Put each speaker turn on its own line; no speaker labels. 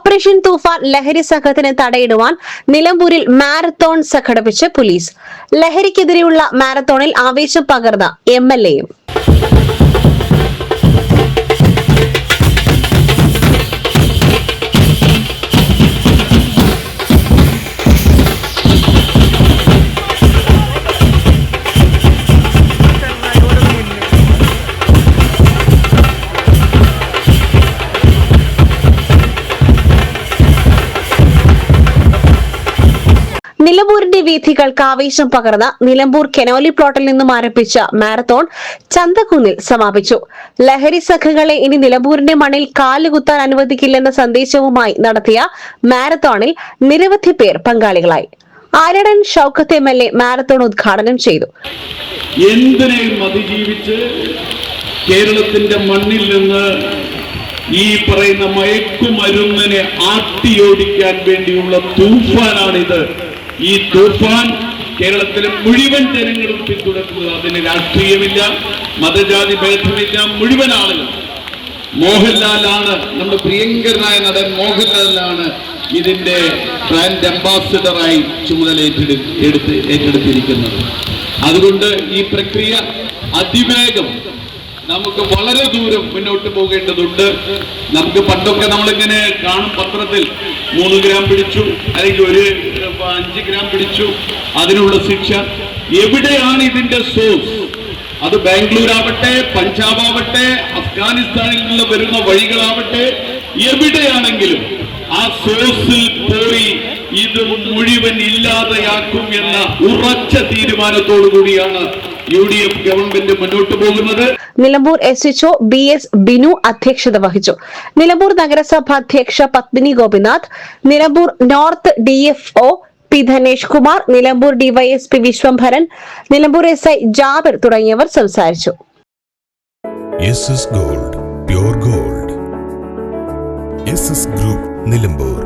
Operation തൂഫാൻ ലഹരി സംഘത്തിന് തടയിടുവാൻ നിലമ്പൂരിൽ മാരത്തോൺ സംഘടിപ്പിച്ച് പോലീസ്. ലഹരിക്കെതിരെയുള്ള മാരത്തോണിൽ ആവേശം പകർന്ന MLA-യും. നിലമ്പൂരിന്റെ വീഥികൾക്ക് ആവേശം പകർന്ന നിലമ്പൂർ കെനോലി പ്ലോട്ടിൽ നിന്നും ആരംഭിച്ച മാരത്തോൺ ചന്തക്കുന്നിൽ സമാപിച്ചു. ലഹരി സംഘങ്ങളെ ഇനി നിലമ്പൂരിന്റെ മണ്ണിൽ കാലുകുത്താൻ അനുവദിക്കില്ലെന്ന സന്ദേശവുമായി നടത്തിയ മാരത്തോണിൽ നിരവധി പേർ പങ്കാളികളായി. ആലടൻ ഷൌക്കത്ത് MLA മാരത്തോൺ ഉദ്ഘാടനം ചെയ്തു.
എന്തിനേയും അതിജീവിച്ച് കേരളത്തിന്റെ മണ്ണിൽ നിന്ന് ഈ പറയുന്ന മയക്കുമരുന്നിനെ ആട്ടിയോടിക്കാൻ വേണ്ടിയുള്ള തൂഫാനാണിത്. ഈ തൂഫാൻ കേരളത്തിലെ മുഴുവൻ ജനങ്ങളും പിന്തുണക്കുന്നത്. അതിന് രാഷ്ട്രീയമില്ല, മതജാതി ഭേദമില്ല. മുഴുവൻ ആളുകൾ മോഹൻലാലാണ്, നമ്മുടെ പ്രിയങ്കരനായ നടൻ മോഹൻലാലാണ് ഇതിന്റെ ബ്രാൻഡ് അംബാസിഡറായി ചുമതല ഏറ്റെടുത്തിരിക്കുന്നത്. അതുകൊണ്ട് ഈ പ്രക്രിയ അതിവേഗം നമുക്ക് വളരെ ദൂരം മുന്നോട്ട് പോകേണ്ടതുണ്ട്. നമുക്ക് പണ്ടൊക്കെ നമ്മളിങ്ങനെ കാണും പത്രത്തിൽ 3 ഗ്രാം പിടിച്ചു, അല്ലെങ്കിൽ 5 ഗ്രാം പിടിച്ചു, അതിനുള്ള ശിക്ഷ. എവിടെയാണ് ഇതിന്റെ സോഴ്സ്? അത് ബാംഗ്ലൂർ ആവട്ടെ, പഞ്ചാബ് ആവട്ടെ, അഫ്ഗാനിസ്ഥാനിൽ നിന്ന് വരുന്ന വഴികളാവട്ടെ, എവിടെയാണെങ്കിലും ആ സോഴ്സിൽ പോയി ഇത് മുഴുവൻ ഇല്ലാതെയാക്കും എന്ന ഉറച്ച തീരുമാനത്തോടു കൂടിയാണ് UDF ഗവൺമെന്റ് മുന്നോട്ട് പോകുന്നത്.
നിലമ്പൂർ SHO BS ബിനു അധ്യക്ഷത വഹിച്ചു. നിലമ്പൂർ നഗരസഭ അധ്യക്ഷ Padmini Gopinath, Nilambur north DFO P Dhanesh Kumar, Nilambur DYSP Vishwambharan, Nilambur SI Jabir തുടങ്ങിയവർ സംസാരിച്ചു.
SS Gold, Pure Gold. SS Group, Nilambur.